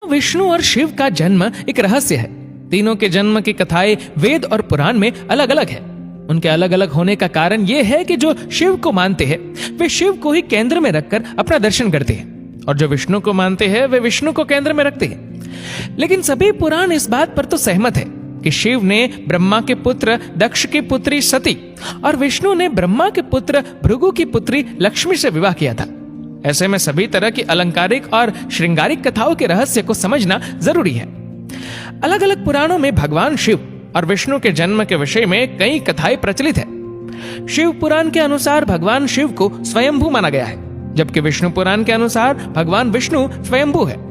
विष्णु और शिव का जन्म एक रहस्य है। तीनों के जन्म की कथाएं वेद और पुराण में अलग अलग है। उनके अलग अलग होने का कारण यह है कि जो शिव को मानते हैं वे शिव को ही केंद्र में रखकर अपना दर्शन करते हैं, और जो विष्णु को मानते हैं वे विष्णु को केंद्र में रखते हैं। लेकिन सभी पुराण इस बात पर तो सहमत है कि शिव ने ब्रह्मा के पुत्र दक्ष की पुत्री सती और विष्णु ने ब्रह्मा के पुत्र भृगु की पुत्री लक्ष्मी से विवाह किया था। ऐसे में सभी तरह की अलंकारिक और श्रृंगारिक कथाओं के रहस्य को समझना जरूरी है। अलग अलग पुराणों में भगवान शिव और विष्णु के जन्म के विषय में कई कथाएं प्रचलित है। शिव पुराण के अनुसार भगवान शिव को स्वयंभू माना गया है, जबकि विष्णु पुराण के अनुसार भगवान विष्णु स्वयंभू है।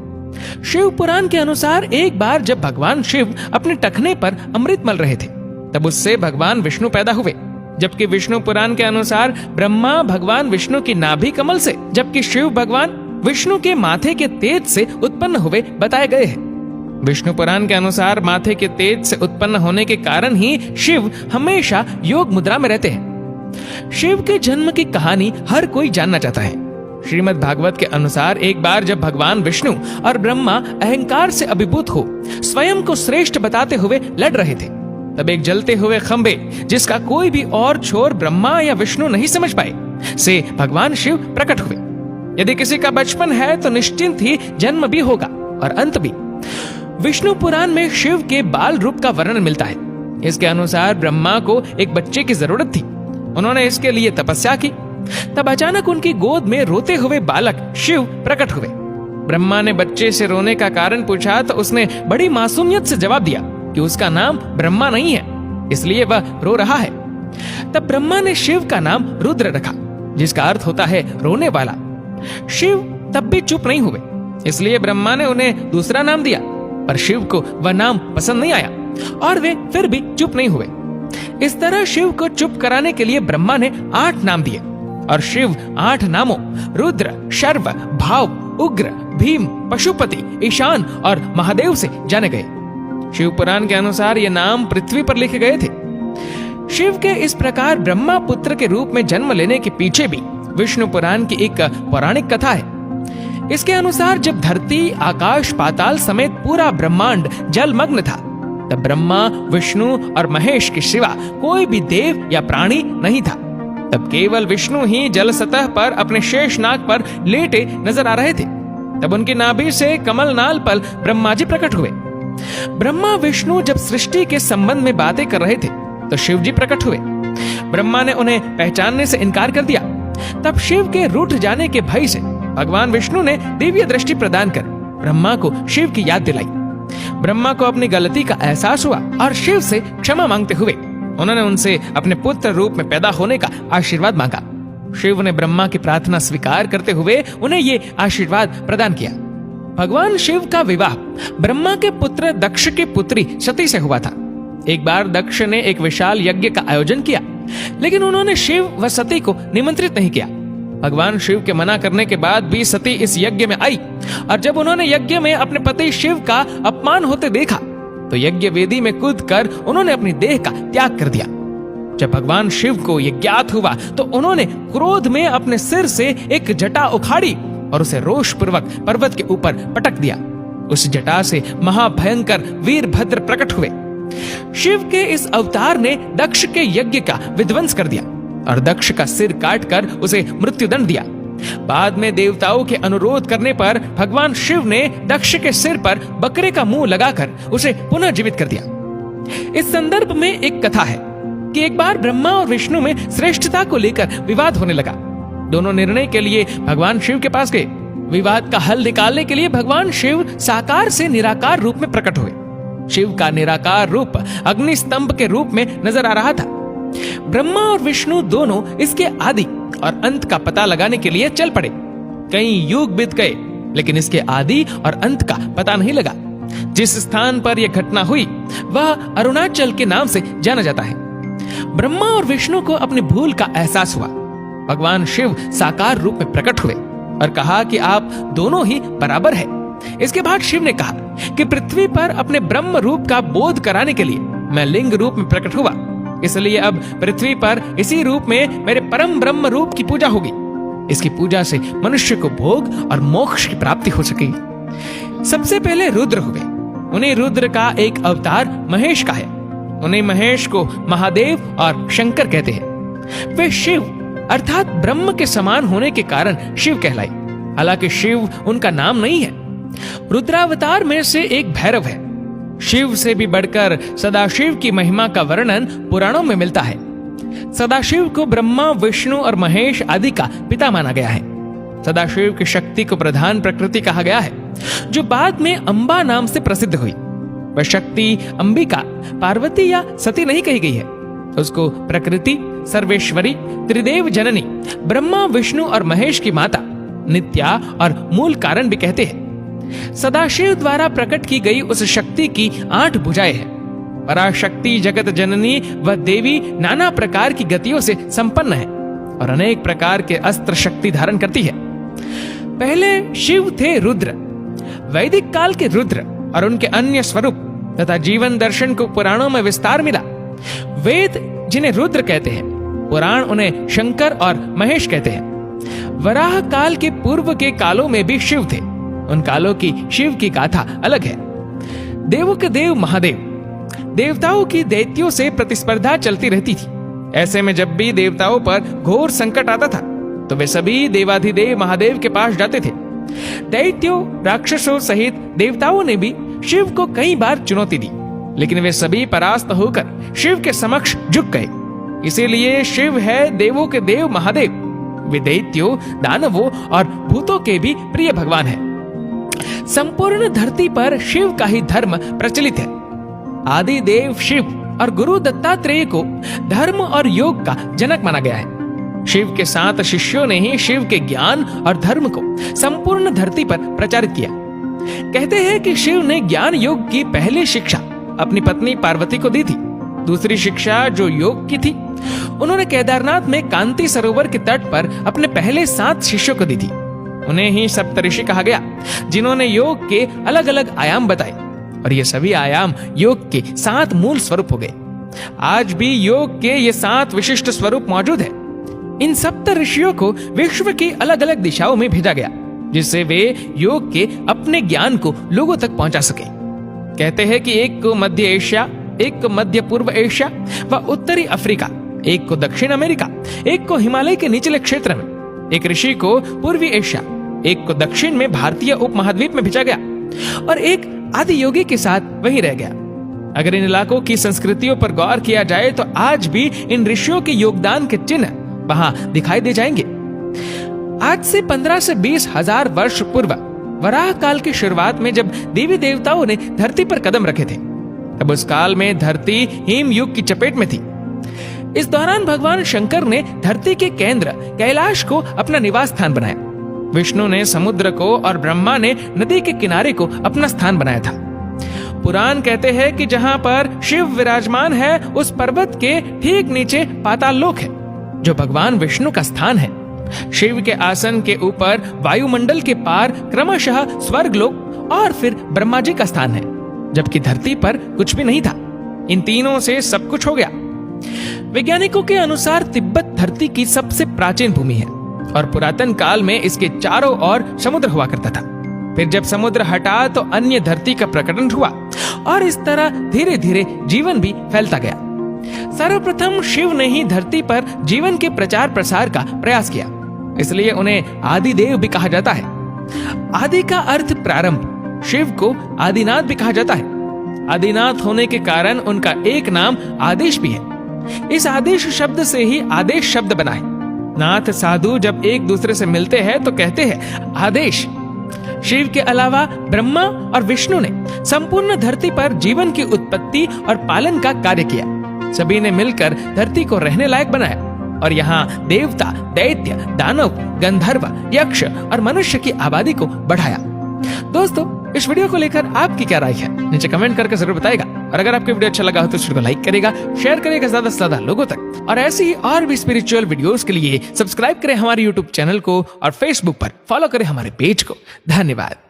शिव पुराण के अनुसार एक बार जब भगवान शिव अपने टखने पर अमृत मल रहे थे तब उससे भगवान विष्णु पैदा हुए, जबकि विष्णु पुराण के अनुसार ब्रह्मा भगवान विष्णु की नाभि कमल से, जबकि शिव भगवान विष्णु के माथे के तेज से उत्पन्न हुए बताए गए हैं। विष्णु पुराण के अनुसार माथे के तेज से उत्पन्न होने के कारण ही शिव हमेशा योग मुद्रा में रहते हैं। शिव के जन्म की कहानी हर कोई जानना चाहता है। श्रीमद् भागवत के अनुसार एक बार जब भगवान विष्णु और ब्रह्मा अहंकार से अभिभूत हो स्वयं को श्रेष्ठ बताते हुए लड़ रहे थे, तब एक जलते हुए खंबे जिसका कोई भी और छोर ब्रह्मा या विष्णु नहीं समझ पाए से भगवान शिव प्रकट हुए। यदि किसी का बचपन है तो निश्चिंत ही जन्म भी होगा और अंत भी। विष्णु पुराण में शिव के बाल रूप का वर्णन मिलता है। इसके अनुसार ब्रह्मा को एक बच्चे की जरूरत थी। उन्होंने इसके लिए तपस्या की। तब अचानक उनकी गोद में रोते हुए बालक शिव प्रकट हुए। ब्रह्मा ने बच्चे से रोने का कारण पूछा तो उसने बड़ी मासूमियत से जवाब दिया कि उसका नाम ब्रह्मा नहीं है, इसलिए वह रो रहा है। तब ब्रह्मा ने शिव का नाम रुद्र रखा, जिसका अर्थ होता है रोने वाला। शिव तब भी चुप नहीं हुए, इसलिए ब्रह्मा ने उन्हें दूसरा नाम दिया, पर शिव को वह नाम पसंद नहीं आया और वे फिर भी चुप नहीं हुए। इस तरह शिव को चुप कराने के लिए ब्रह्मा ने 8 नाम दिए और शिव 8 नामों रुद्र, शर्व, भाव, उग्र, भीम, पशुपति, ईशान और महादेव से जाने गए। शिव पुराण के अनुसार ये नाम पृथ्वी पर लिखे गए थे। शिव के इस प्रकार ब्रह्मा पुत्र के रूप में जन्म लेने के पीछे भी विष्णु पुराण की एक पौराणिक कथा है। इसके अनुसार जब धरती, आकाश, पाताल समेत पूरा ब्रह्मांड जलमग्न था तब ब्रह्मा, विष्णु और महेश के सिवा कोई भी देव या प्राणी नहीं था। तब केवल विष्णु ही जल सतह पर अपने शेष नाग पर लेटे नजर आ रहे थे। तब उनकी नाभि से कमल नाल पर ब्रह्मा जी प्रकट हुए। ब्रह्मा विष्णु जब सृष्टि के संबंध में बातें कर रहे थे तो शिव जी प्रकट हुए। ब्रह्मा ने उन्हें पहचानने से इनकार कर दिया। तब शिव के रूठ जाने के भय से भगवान विष्णु ने दिव्य दृष्टि प्रदान कर ब्रह्मा को शिव की याद दिलाई। ब्रह्मा को अपनी गलती का एहसास हुआ और शिव से क्षमा मांगते हुए उन्होंने उनसे अपने पुत्र रूप में पैदा होने का आशीर्वाद मांगा। शिव ने ब्रह्मा की प्रार्थना स्वीकार करते हुए उन्हें ये आशीर्वाद प्रदान किया। भगवान शिव का विवाह ब्रह्मा के पुत्र दक्ष की पुत्री सती से हुआ था। एक बार दक्ष ने एक विशाल यज्ञ का आयोजन किया, लेकिन उन्होंने शिव व सती को निमंत्रित नहीं किया। भगवान शिव के मना करने के बाद भी सती इस यज्ञ में आई और जब उन्होंने यज्ञ में अपने पति शिव का अपमान होते देखा तो यज्ञ वेदी में कूदकर उन्होंने अपनी देह का त्याग कर दिया। जब भगवान शिव को यह ज्ञात हुआ तो उन्होंने क्रोध में अपने सिर से एक जटा उखाड़ी और उसे रोष पूर्वक पर्वत के ऊपर पटक दिया। उस जटा से महाभयंकर वीरभद्र प्रकट हुए। शिव के इस अवतार ने दक्ष के यज्ञ का विध्वंस कर दिया और दक्ष का सिर काटकर उसे मृत्युदंड दिया। बाद में देवताओं के अनुरोध करने पर भगवान शिव ने दक्ष के सिर पर बकरे का मुंह लगाकर उसे पुनः जीवित कर दिया। इस संदर्भ में एक कथा है कि एक बार ब्रह्मा और विष्णु में श्रेष्ठता को लेकर विवाद होने लगा। दोनों निर्णय के लिए भगवान शिव के पास गए। विवाद का हल निकालने के लिए भगवान शिव साकार से निराकार रूप में प्रकट हुए। शिव का निराकार रूप अग्नि स्तंभ के रूप में नजर आ रहा था। ब्रह्मा और विष्णु दोनों इसके आदि और अंत का पता लगाने के लिए चल पड़े। कई युग बीत गए, लेकिन इसके आदि और अंत का पता नहीं लगा। जिस स्थान पर यह घटना हुई वह अरुणाचल के नाम से जाना जाता है। ब्रह्मा और विष्णु को अपनी भूल का एहसास हुआ। भगवान शिव साकार रूप में प्रकट हुए और कहा कि आप दोनों ही बराबर है। इसके बाद शिव ने कहा कि पृथ्वी पर अपने ब्रह्म रूप का बोध कराने के लिए मैं लिंग रूप में प्रकट हुआ, इसलिए अब पृथ्वी पर इसी रूप में मेरे परम ब्रह्म रूप की पूजा होगी। इसकी पूजा से मनुष्य को भोग और मोक्ष की प्राप्ति हो सकेगी। सबसे पहले रुद्र हुए। उन्हें रुद्र का एक अवतार महेश का है। उन्हें महेश को महादेव और शंकर कहते हैं। वे शिव अर्थात ब्रह्म के समान होने के कारण शिव कहलाए। हालांकि शिव उनका नाम नहीं है। रुद्रावतार में से एक भैरव है। शिव से भी बढ़कर सदाशिव की महिमा का वर्णन पुराणों में मिलता है। सदाशिव को ब्रह्मा, विष्णु और महेश आदि का पिता माना गया है। सदाशिव की शक्ति को प्रधान प्रकृति कहा गया है, जो बाद में अंबा नाम से प्रसिद्ध हुई। वह शक्ति अंबिका, पार्वती या सती नहीं कही गई है। उसको प्रकृति, सर्वेश्वरी, त्रिदेव जननी, ब्रह्मा, विष्णु और महेश की माता, नित्या और मूल कारण भी कहते हैं। सदाशिव द्वारा प्रकट की गई उस शक्ति की 8 भुजाएं हैं। पराशक्ति जगत जननी व देवी नाना प्रकार की गतियों से संपन्न है और अनेक प्रकार के अस्त्र शक्ति धारण करती है। पहले शिव थे रुद्र। वैदिक काल के रुद्र और उनके अन्य स्वरूप तथा जीवन दर्शन को पुराणों में विस्तार मिला। वेद जिन्हें रुद्र कहते हैं, पुराण उन्हें शंकर और महेश कहते हैं। वराह काल के पूर्व के कालों में भी शिव थे। उन कालों की शिव की गाथा अलग है। देवों के देव महादेव। देवताओं की दैत्यों से प्रतिस्पर्धा चलती रहती थी। ऐसे में जब भी देवताओं पर घोर संकट आता था तो वे सभी देवाधिदेव महादेव के पास जाते थे। दैत्यों, राक्षसों सहित देवताओं ने भी शिव को कई बार चुनौती दी, लेकिन वे सभी परास्त होकर शिव के समक्ष झुक गए। इसीलिए शिव है देवों के देव महादेव। वे दैत्यों, दानवों और भूतों के भी प्रिय भगवान है। संपूर्ण धरती पर शिव का ही धर्म प्रचलित है। आदि देव शिव और गुरु दत्तात्रेय को धर्म और योग का जनक माना गया है। शिव के 7 शिष्यों ने ही शिव के ज्ञान और धर्म को संपूर्ण धरती पर प्रचारित किया। कहते हैं कि शिव ने ज्ञान योग की पहली शिक्षा अपनी पत्नी पार्वती को दी थी। दूसरी शिक्षा जो योग की थी, उन्होंने केदारनाथ में कांति सरोवर के तट पर अपने पहले 7 शिष्यों को दी थी। उन्हें ही सप्तऋषि कहा गया, जिन्होंने योग के अलग अलग आयाम बताए और ये सभी आयाम योग के 7 मूल स्वरूप हो गए। आज भी योग के ये 7 विशिष्ट स्वरूप मौजूद है। इन सप्त ऋषियों को विश्व की अलग अलग दिशाओं में भेजा गया, जिससे वे योग के अपने ज्ञान को लोगों तक पहुंचा सके। कहते हैं कि एक को मध्य एशिया, एक को मध्य पूर्व एशिया व उत्तरी अफ्रीका, एक को दक्षिण अमेरिका, एक को हिमालय के निचले क्षेत्र में, एक ऋषि को पूर्वी एशिया, एक को दक्षिण में भारतीय उपमहाद्वीप में भेजा गया और एक आदि योगी के साथ वहीं रह गया। अगर इन इलाकों की संस्कृतियों पर गौर किया जाए तो आज भी इन ऋषियों के योगदान के चिन्ह वहां दिखाई दे जाएंगे। आज से 15 से 20 हजार वर्ष पूर्व वराह काल की शुरुआत में जब देवी देवताओं ने धरती पर कदम रखे थे, तब उस काल में धरती हिम युग की चपेट में थी। इस दौरान भगवान शंकर ने धरती के केंद्र कैलाश को अपना निवास स्थान बनाया। विष्णु ने समुद्र को और ब्रह्मा ने नदी के किनारे को अपना स्थान बनाया था। पुराण कहते हैं कि जहां पर शिव विराजमान है, उस पर्वत के ठीक नीचे पाताल लोक है, जो भगवान विष्णु का स्थान है। शिव के आसन के ऊपर वायुमंडल के पार क्रमशः स्वर्गलोक और फिर ब्रह्मा जी का स्थान है, जबकि धरती पर कुछ भी नहीं था। इन तीनों से सब कुछ हो गया। वैज्ञानिकों के अनुसार तिब्बत धरती की सबसे प्राचीन भूमि है और पुरातन काल में इसके चारों ओर समुद्र हुआ करता था। फिर जब समुद्र हटा तो अन्य धरती का प्रकटन हुआ और इस तरह धीरे धीरे जीवन भी फैलता गया। सर्वप्रथम शिव ने ही धरती पर जीवन के प्रचार प्रसार का प्रयास किया, इसलिए उन्हें आदि देव भी कहा जाता है। आदि का अर्थ प्रारंभ। शिव को आदिनाथ भी कहा जाता है। आदिनाथ होने के कारण उनका एक नाम आदेश भी है। इस आदेश शब्द से ही आदेश शब्द बना है। नाथ साधु जब एक दूसरे से मिलते हैं तो कहते हैं आदेश। शिव के अलावा ब्रह्मा और विष्णु ने संपूर्ण धरती पर जीवन की उत्पत्ति और पालन का कार्य किया। सभी ने मिलकर धरती को रहने लायक बनाया और यहाँ देवता, दैत्य, दानव, गंधर्व, यक्ष और मनुष्य की आबादी को बढ़ाया। दोस्तों, इस वीडियो को लेकर आपकी क्या राय है, नीचे कमेंट करके जरूर बताएगा। और अगर आपको वीडियो अच्छा लगा हो तो इस वीडियो को लाइक करेगा, शेयर करेगा ज्यादा से ज्यादा लोगों तक। और ऐसे ही और भी स्पिरिचुअल वीडियोस के लिए सब्सक्राइब करें हमारे यूट्यूब चैनल को और फेसबुक पर फॉलो करें हमारे पेज को। धन्यवाद।